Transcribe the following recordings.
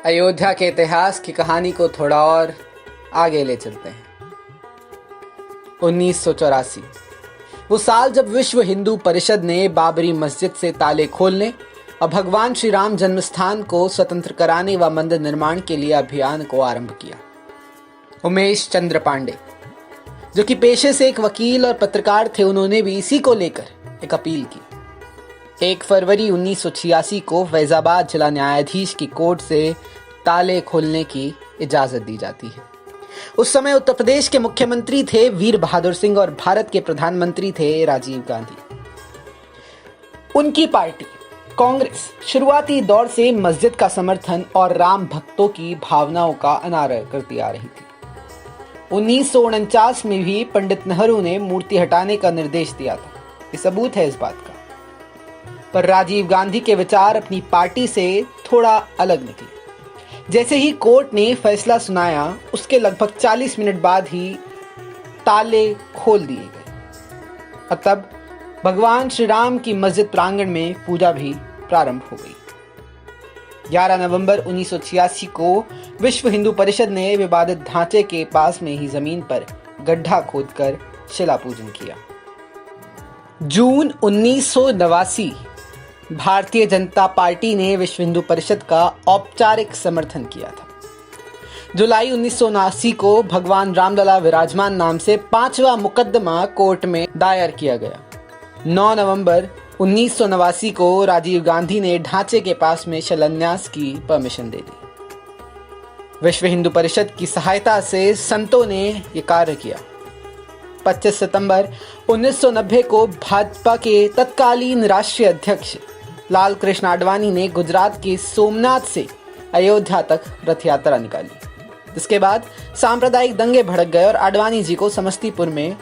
अयोध्या के इतिहास की कहानी को थोड़ा और आगे ले चलते हैं। 1984 वो साल जब विश्व हिंदू परिषद ने बाबरी मस्जिद से ताले खोलने और भगवान श्री राम जन्मस्थान को स्वतंत्र कराने व मंदिर निर्माण के लिए अभियान को आरंभ किया। उमेश चंद्र पांडे, जो कि पेशे से एक वकील और पत्रकार थे, उन्होंने भी इसी को लेकर एक अपील की। 1 फरवरी 1986 को फैजाबाद जिला न्यायाधीश की कोर्ट से ताले खोलने की इजाजत दी जाती है। उस समय उत्तर प्रदेश के मुख्यमंत्री थे वीर बहादुर सिंह और भारत के प्रधानमंत्री थे राजीव गांधी। उनकी पार्टी कांग्रेस शुरुआती दौर से मस्जिद का समर्थन और राम भक्तों की भावनाओं का अनादर करती आ रही थी। 1949 में भी पंडित नेहरू ने मूर्ति हटाने का निर्देश दिया था। ये सबूत है इस बात का। पर राजीव गांधी के विचार अपनी पार्टी से थोड़ा अलग निकले। जैसे ही कोर्ट ने फैसला सुनाया, उसके लगभग 40 मिनट बाद ही ताले खोल दिए गए और तब भगवान श्री राम की मस्जिद प्रांगण में पूजा भी प्रारंभ हो गई। 11 नवंबर 1986 को विश्व हिंदू परिषद ने विवादित ढांचे के पास में ही जमीन पर गड्ढा खोदकर शिला पूजन किया। जून 1989 भारतीय जनता पार्टी ने विश्व हिंदू परिषद का औपचारिक समर्थन किया था। जुलाई 1979 को भगवान रामलला विराजमान नाम से 5वां मुकदमा कोर्ट में दायर किया गया। 9 नवंबर 1989 को राजीव गांधी ने ढांचे के पास में शिलान्यास की परमिशन दे दी। विश्व हिंदू परिषद की सहायता से संतों ने यह कार्य किया। 25 सितंबर 1990 को भाजपा के तत्कालीन राष्ट्रीय अध्यक्ष लाल कृष्ण आडवाणी ने गुजरात के सोमनाथ से अयोध्या तक रथ यात्रा निकाली। इसके बाद सांप्रदायिक दंगे भड़क गए और आडवाणी जी को समस्तीपुर में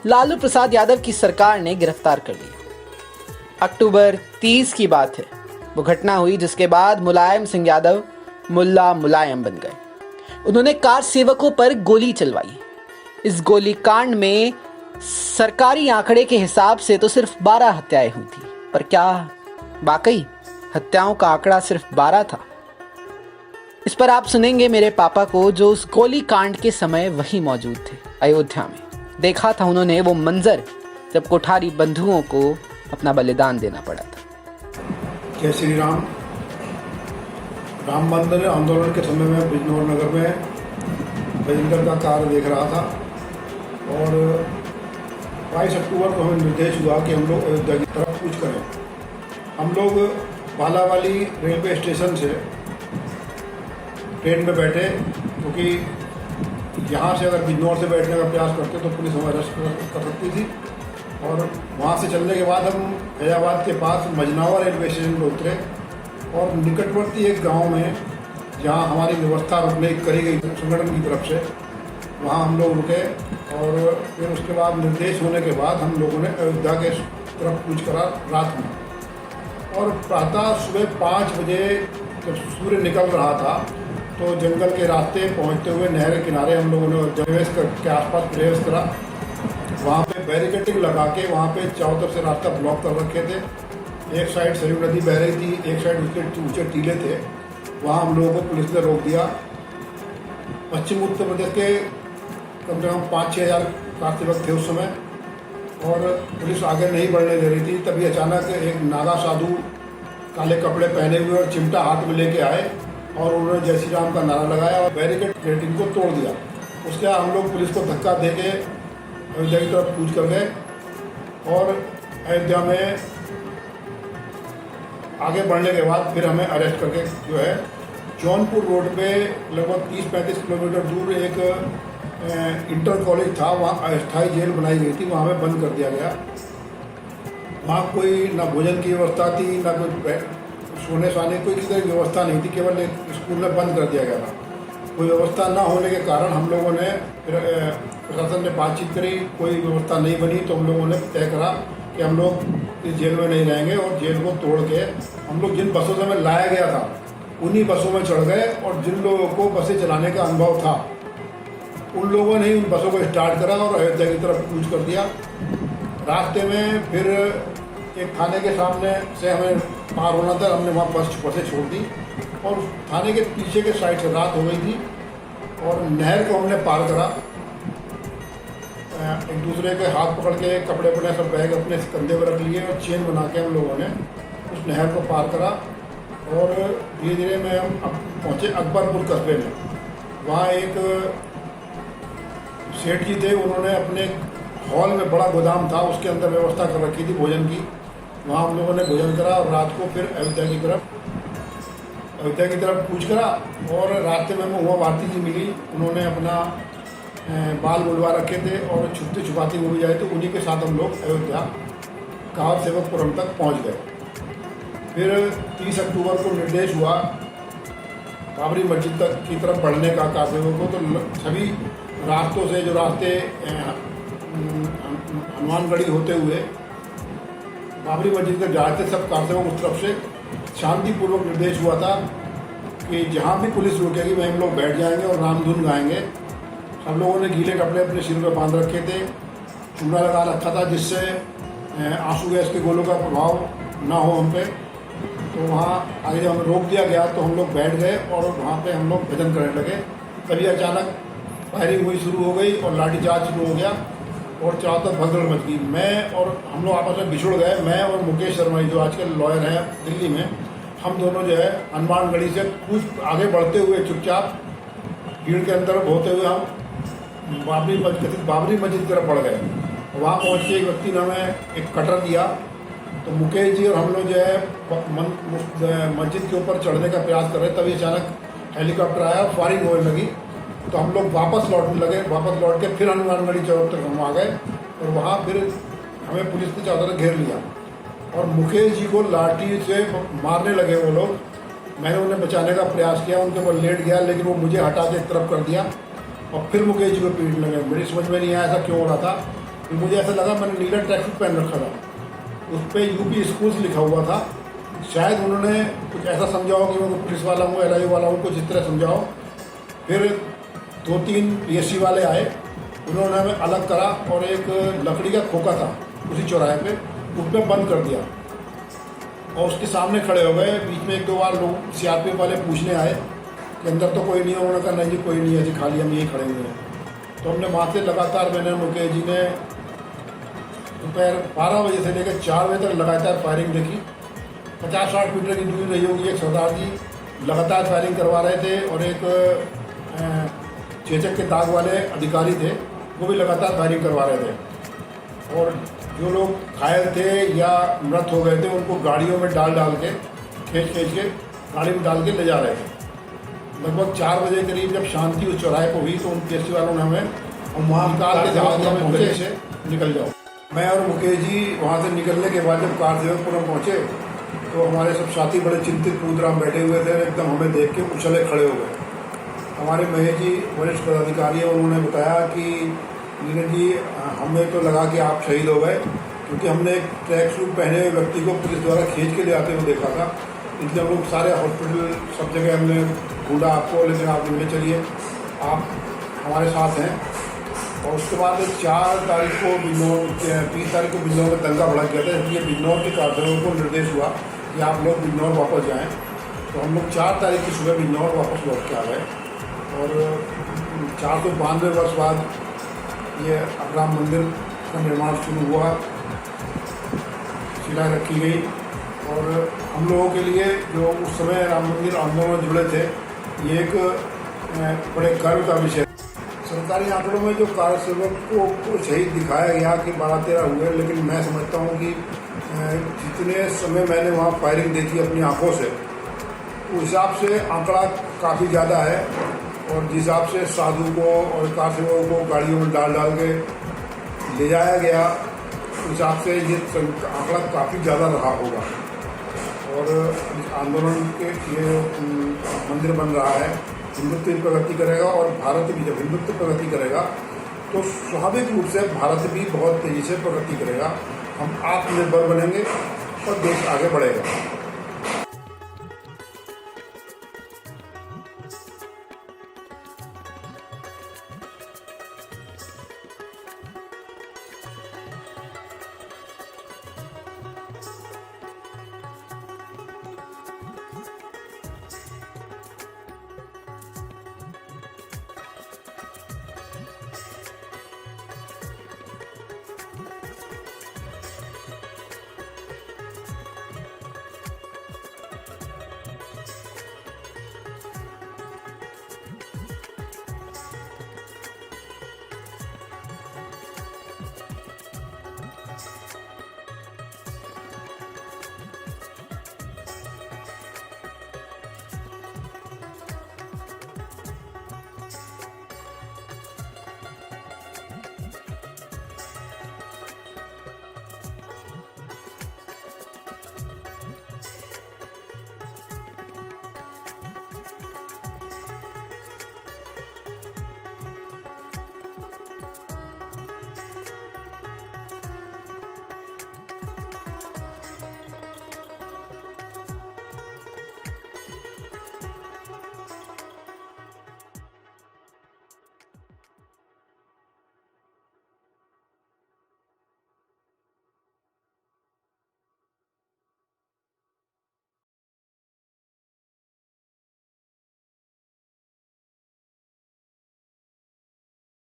लालू प्रसाद यादव की सरकार ने गिरफ्तार कर लिया। अक्टूबर 30 की बात है, वो घटना हुई जिसके बाद मुलायम सिंह यादव मुल्ला मुलायम बन गए। उन्होंने कार सेवकों पर गोली चलवाई। इस गोलीकांड में सरकारी आंकड़े के हिसाब से तो सिर्फ 12 हत्याएं हुई थी। पर क्या वाकई हत्याओं का आंकड़ा सिर्फ 12 था? इस पर आप सुनेंगे मेरे पापा को, जो उस गोली कांड के समय वहीं मौजूद थे अयोध्या में। देखा था उन्होंने वो मंजर जब कोठारी बंधुओं को अपना बलिदान देना पड़ा था। जय श्री राम। राम मंदिर आंदोलन के समय में बिजनौर नगर में भजनगर का कार्य देख रहा था और 22 अक्टूबर को हमें निर्देश हुआ कि हम लोग अयोध्या की तरफ कूच करें। हम लोग बालावाली रेलवे स्टेशन से ट्रेन में बैठे, क्योंकि यहाँ से अगर बिजनौर से बैठने का प्रयास करते तो पुलिस हमें अरेस्ट कर सकती थी। और वहाँ से चलने के बाद हम फैजाबाद के पास मजनावा रेलवे स्टेशन पर उतरे और निकटवर्ती एक गांव में, जहाँ हमारी व्यवस्था रुकने करी गई संगठन की तरफ से, वहाँ हम लोग रुके और फिर उसके बाद निर्देश होने के बाद हम लोगों ने अयोध्या के तरफ कूच करा रात में। और प्रातः सुबह 5 बजे जब सूर्य निकल रहा था तो जंगल के रास्ते पहुंचते हुए नहर के किनारे हम लोगों ने के आसपास प्रवेश करा। वहाँ पे बैरिकेडिंग लगा के वहाँ पे चारों तरफ से रास्ता ब्लॉक कर रखे थे। एक साइड सरयू नदी बह रही थी, एक साइड उसके ऊंचे टीले थे। वहाँ हम लोगों को पुलिस ने रोक दिया। पश्चिम उत्तर प्रदेश के कम से कम 5-6 हज़ार कार थे उस समय और पुलिस आगे नहीं बढ़ने दे रही थी। तभी अचानक एक नागा साधु काले कपड़े पहने हुए और चिमटा हाथ में लेके आए और उन्होंने जय श्री राम का नारा लगाया और बैरिकेडिंग को तोड़ दिया। उसके बाद हम लोग पुलिस को धक्का दे के अयोध्या की तरफ कूच कर गए और अयोध्या में आगे बढ़ने के बाद फिर हमें अरेस्ट करके जो है जौनपुर रोड पे लगभग 30-35 किलोमीटर दूर एक इंटर कॉलेज था, वहाँ अस्थायी जेल बनाई गई थी, वहाँ पे बंद कर दिया गया। वहाँ कोई ना भोजन की व्यवस्था थी, ना कोई सोने साने कोई किसी तरह की व्यवस्था नहीं थी, केवल एक स्कूल में बंद कर दिया गया था। कोई व्यवस्था ना होने के कारण हम लोगों ने प्रशासन ने बातचीत करी, कोई व्यवस्था नहीं बनी तो हम लोगों ने तय करा कि हम लोग इस जेल में नहीं रहेंगे और जेल को तोड़ के हम लोग जिन बसों से हमें लाया गया था उन्हीं बसों में चढ़ गए और जिन लोगों को बसें चलाने का अनुभव था उन लोगों ने उन बसों को स्टार्ट करा और अयोध्या की तरफ कूच कर दिया। रास्ते में फिर एक थाने के सामने से हमें पार होना था, हमने वहाँ बसें छोड़ दी और उस थाने के पीछे के साइड से रात हो गई थी और नहर को हमने पार करा। एक दूसरे के हाथ पकड़ के कपड़े अपने सब बैग अपने कंधे पर रख लिए और चेन बना के हम लोगों ने उस नहर को पार करा और धीरे धीरे में हम अब पहुँचे अकबरपुर कस्बे में। वहाँ एक सेठ जी थे, उन्होंने अपने हॉल में बड़ा गोदाम था, उसके अंदर व्यवस्था कर रखी थी भोजन की। वहाँ हम लोगों ने भोजन करा और रात को फिर अयोध्या की तरफ कूच करा। और रास्ते में उमा भारती जी मिली, उन्होंने अपना बाल बुलवा रखे थे और छुपते छुपाते वो भी जाए थे। उन्हीं के साथ हम लोग अयोध्या कार सेवकपुरम तक पहुँच गए। फिर 30 अक्टूबर को निर्देश हुआ बाबरी मस्जिद तक की तरफ बढ़ने का कार सेवकों को। तो सभी रास्तों से जो रास्ते हनुमानगढ़ी होते हुए बाबरी मस्जिद तक जाते सब कार सेवक उस तरफ से शांतिपूर्वक निर्देश हुआ था कि जहाँ भी पुलिस रुकेगी वहीं हम लोग बैठ जाएंगे और रामधुन गाएंगे। सब लोगों ने गीले कपड़े अपने सिर पर बांध रखे थे, चूड़ा लगा रखा था जिससे आंसू गैस के गोलों का प्रभाव ना हो हम पे। तो वहाँ आगे जब हमें रोक दिया गया तो हम लोग बैठ गए और वहाँ पे हम लोग भजन करने लगे। तभी अचानक फायरिंग हुई शुरू हो गई और लाठीचार्ज शुरू हो गया और चारों तरफ भगदड़ मच गई। मैं और हम लोग आपस में बिछुड़ गए। मैं और मुकेश शर्मा जो आजकल लॉयर हैं दिल्ली में, हम दोनों जो है हनुमानगढ़ी से कुछ आगे बढ़ते हुए चुपचाप भीड़ के अंदर होते हुए हम बाबरी मस्जिद की तरफ बढ़ गए। वहाँ पहुँच के एक व्यक्ति ने हमें एक कटर दिया। तो मुकेश जी और हम लोग जो है मस्जिद के ऊपर चढ़ने का प्रयास कर रहे, तभी अचानक हेलीकॉप्टर आया, फायरिंग होने लगी। तो हम लोग वापस लौटने लगे। वापस लौट के फिर हनुमानगढ़ी चौक तक हम आ गए और वहाँ फिर हमें पुलिस ने चारों तरफ घेर लिया और मुकेश जी को लाठी से मारने लगे वो लोग। मैंने उन्हें बचाने का प्रयास किया, उनके ऊपर लेट गया, लेकिन वो मुझे हटा के एक तरफ कर दिया और फिर मुकेश जी को पीटने लगे। मेरी समझ में नहीं आया ऐसा क्यों हो रहा था। फिर मुझे ऐसा लगा मैंने नीला ट्रैक सूट पहन रखा था, उस पर यूपी स्कूल्स लिखा हुआ था। शायद उन्होंने कुछ ऐसा समझाओ कि मैं पुलिस वाला हूँ, LIU वाला हूँ, कुछ इस तरह समझाओ। फिर 2-3 PSC वाले आए, उन्होंने हमें अलग करा और एक लकड़ी का खोखा था उसी चौराहे पे, उस पर बंद कर दिया और उसके सामने खड़े हो गए। बीच में 1-2 बार लोग CRPF वाले पूछने आए कि अंदर तो कोई नहीं है। उन्होंने कहा नहीं जी कोई नहीं है जी, खाली हम यहीं खड़े हुए हैं। तो हमने वहाँ से लगातार मैंने मुकेश जी ने दोपहर 12 बजे से लेकर 4 बजे तक लगातार फायरिंग देखी। 50-60 मीटर की दूरी रही होगी। एक सरदार जी लगातार फायरिंग करवा रहे थे और एक चेचक के दाग वाले अधिकारी थे, वो भी लगातार फायरिंग करवा रहे थे। और जो लोग घायल थे या मृत हो गए थे उनको गाड़ियों में डाल के खींच के गाड़ी में डाल के ले जा रहे थे। लगभग 4 बजे करीब जब शांति उस चौराहे को हुई तो उन PSC वालों ने हमें वहाँ निकाल के जहाँ हमें गले से निकल जाओ। मैं और मुकेश जी वहाँ से निकलने के बाद जब कार सेवकपुरम पहुँचे तो हमारे सब साथी बड़े चिंतित पूतराम बैठे हुए थे, एकदम हमें देख के उछले खड़े हो गए। हमारे महेश जी वरिष्ठ पदाधिकारी हैं, उन्होंने बताया कि नीरज जी हमें तो लगा कि आप शहीद हो गए, क्योंकि हमने एक ट्रैक सूट पहने हुए व्यक्ति को पुलिस द्वारा खींच के ले आते हुए देखा था। इसलिए हम लोग सारे हॉस्पिटल सब जगह हमने ढूंढा आपको, लेकिन आप मिलने चलिए, आप हमारे साथ हैं। और उसके बाद 4 तारीख को 30 तारीख को बिजनौर में दंगा भड़क गया था, इसलिए बिजनौर के कारकुनों को निर्देश हुआ कि आप लोग बिजनौर वापस जाएं। तो हम लोग 4 तारीख की सुबह बिजनौर वापस लौट के आ गए और 492 वर्ष बाद ये राम मंदिर का निर्माण शुरू हुआ, शिला रखी गई। और हम लोगों के लिए जो उस समय राम मंदिर आंदोलन में जुड़े थे, ये एक बड़े गर्व का विषय। सरकारी आंकड़ों में जो कार सेवकों को शहीद दिखाया गया कि 12-13 हुए, लेकिन मैं समझता हूँ कि जितने समय मैंने वहाँ फायरिंग देखी अपनी आंखों से, उस हिसाब से आंकड़ा काफ़ी ज़्यादा है। और जिस हिसाब से साधु को और कार सेवकों को गाड़ियों में डाल के ले जाया गया, उस हिसाब से ये आंकड़ा काफ़ी ज़्यादा रहा होगा। और इस आंदोलन के ये मंदिर बन रहा है, हिंदुत्व की प्रगति करेगा और भारत भी जब हिंदुत्व प्रगति करेगा तो स्वाभाविक रूप से भारत भी बहुत तेज़ी से प्रगति करेगा। हम आत्मनिर्भर बनेंगे और देश आगे बढ़ेगा।